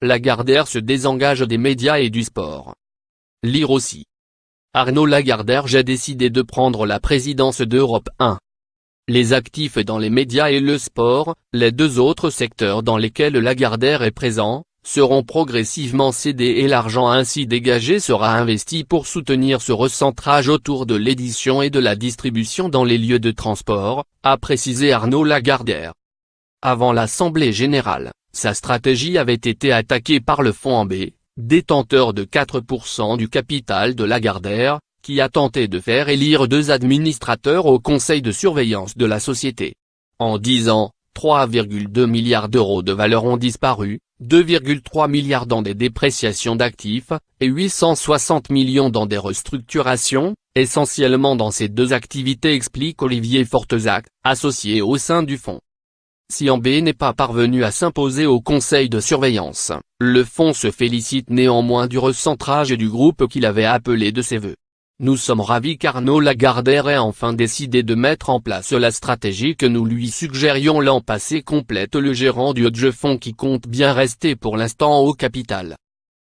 Lagardère se désengage des médias et du sport. Lire aussi. Arnaud Lagardère j'ai décidé de prendre la présidence d'Europe 1. Les actifs dans les médias et le sport, les deux autres secteurs dans lesquels Lagardère est présent, seront progressivement cédés et l'argent ainsi dégagé sera investi pour soutenir ce recentrage autour de l'édition et de la distribution dans les lieux de transport, a précisé Arnaud Lagardère. Avant l'Assemblée générale, sa stratégie avait été attaquée par le fonds Ambé, détenteur de 4% du capital de Lagardère, qui a tenté de faire élire deux administrateurs au conseil de surveillance de la société. En 10 ans, 3,2 milliards d'euros de valeur ont disparu, 2,3 milliards dans des dépréciations d'actifs, et 860 millions dans des restructurations, essentiellement dans ces deux activités explique Olivier Fortezac, associé au sein du fonds. Si Ambé n'est pas parvenu à s'imposer au conseil de surveillance, le fonds se félicite néanmoins du recentrage du groupe qu'il avait appelé de ses vœux. Nous sommes ravis qu'Arnaud Lagardère ait enfin décidé de mettre en place la stratégie que nous lui suggérions l'an passé, complète le gérant du Hodge Fonds qui compte bien rester pour l'instant au capital.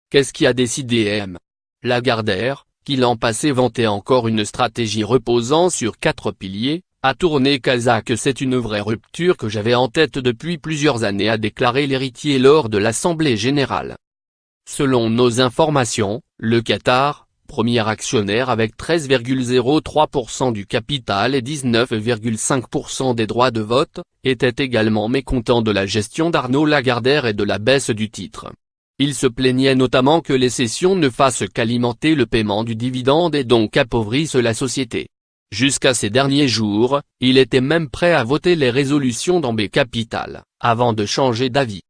Qu'est-ce qui a décidé M. Lagardère, qui l'an passé vantait encore une stratégie reposant sur 4 piliers, a tourné Kazakh. C'est une vraie rupture que j'avais en tête depuis plusieurs années, a déclaré l'héritier lors de l'Assemblée générale. Selon nos informations, le Qatar, premier actionnaire avec 13,03% du capital et 19,5% des droits de vote, était également mécontent de la gestion d'Arnaud Lagardère et de la baisse du titre. Il se plaignait notamment que les cessions ne fassent qu'alimenter le paiement du dividende et donc appauvrissent la société. Jusqu'à ces derniers jours, il était même prêt à voter les résolutions d'Ambé Capital, avant de changer d'avis.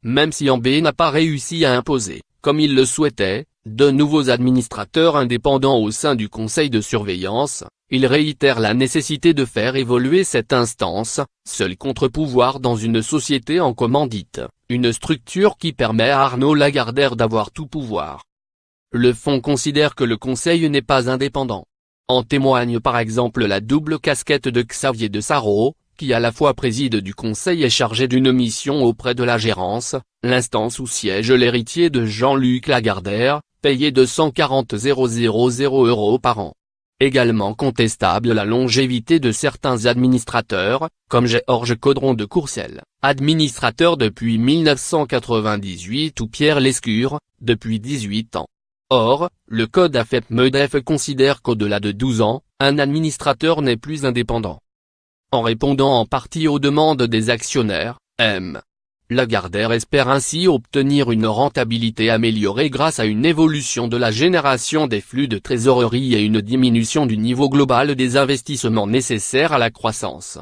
Même si Ambé n'a pas réussi à imposer, comme il le souhaitait, de nouveaux administrateurs indépendants au sein du conseil de surveillance, il réitère la nécessité de faire évoluer cette instance, seul contre-pouvoir dans une société en commandite, une structure qui permet à Arnaud Lagardère d'avoir tout pouvoir. Le fonds considère que le conseil n'est pas indépendant. En témoigne par exemple la double casquette de Xavier de Sarro, qui à la fois préside du conseil et chargé d'une mission auprès de la gérance, l'instance où siège l'héritier de Jean-Luc Lagardère, payé 240 000 € par an. Également contestable la longévité de certains administrateurs, comme Georges Caudron de Courcelles, administrateur depuis 1998, ou Pierre Lescure, depuis 18 ans. Or, le code AFEP-MEDEF considère qu'au-delà de 12 ans, un administrateur n'est plus indépendant. En répondant en partie aux demandes des actionnaires, M. Lagardère espère ainsi obtenir une rentabilité améliorée grâce à une évolution de la génération des flux de trésorerie et une diminution du niveau global des investissements nécessaires à la croissance.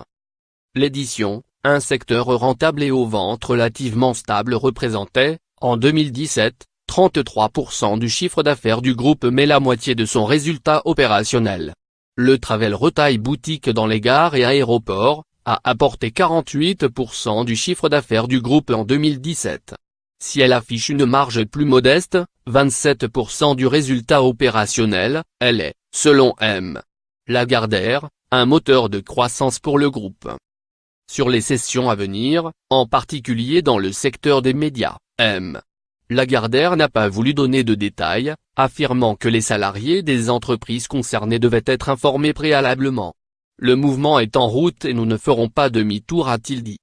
L'édition, un secteur rentable et au ventre relativement stable, représentait, en 2017, 33% du chiffre d'affaires du groupe mais la moitié de son résultat opérationnel. Le travel retail boutique dans les gares et aéroports a apporté 48% du chiffre d'affaires du groupe en 2017. Si elle affiche une marge plus modeste, 27% du résultat opérationnel, elle est, selon M. Lagardère, un moteur de croissance pour le groupe. Sur les cessions à venir, en particulier dans le secteur des médias, M. Lagardère n'a pas voulu donner de détails, affirmant que les salariés des entreprises concernées devaient être informés préalablement. Le mouvement est en route et nous ne ferons pas demi-tour, a-t-il dit.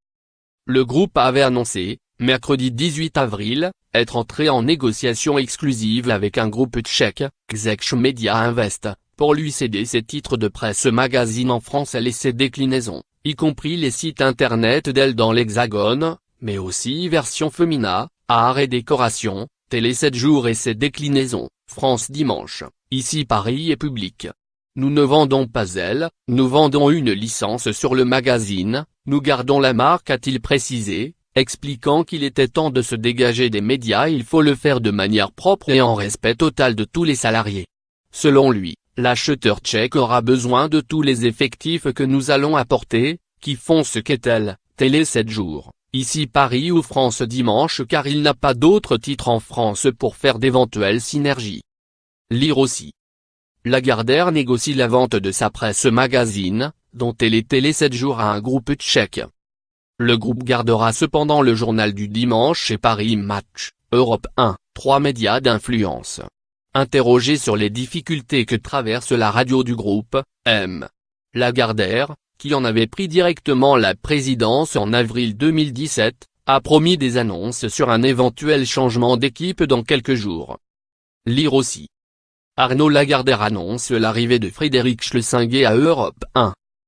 Le groupe avait annoncé, mercredi 18 avril, être entré en négociation exclusive avec un groupe tchèque, Czech Media Invest, pour lui céder ses titres de presse magazine en France et ses déclinaisons, y compris les sites internet d'Elle dans l'Hexagone, mais aussi version Femina, Art et Décoration, Télé 7 jours et ses déclinaisons, France Dimanche, Ici Paris et Public. Nous ne vendons pas Elle, nous vendons une licence sur le magazine, nous gardons la marque, a-t-il précisé, expliquant qu'il était temps de se dégager des médias. Il faut le faire de manière propre et en respect total de tous les salariés. Selon lui, l'acheteur tchèque aura besoin de tous les effectifs que nous allons apporter, qui font ce qu'est Elle, Télé 7 jours. Ici Paris ou France Dimanche, car il n'a pas d'autres titres en France pour faire d'éventuelles synergies. Lire aussi. Lagardère négocie la vente de sa presse magazine, dont elle est Télé 7 jours, à un groupe tchèque. Le groupe gardera cependant le journal du dimanche et Paris Match, Europe 1, 3 médias d'influence. Interrogé sur les difficultés que traverse la radio du groupe, M. Lagardère, qui en avait pris directement la présidence en avril 2017, a promis des annonces sur un éventuel changement d'équipe dans quelques jours. Lire aussi. Arnaud Lagardère annonce l'arrivée de Frédéric Schlesinger à Europe 1.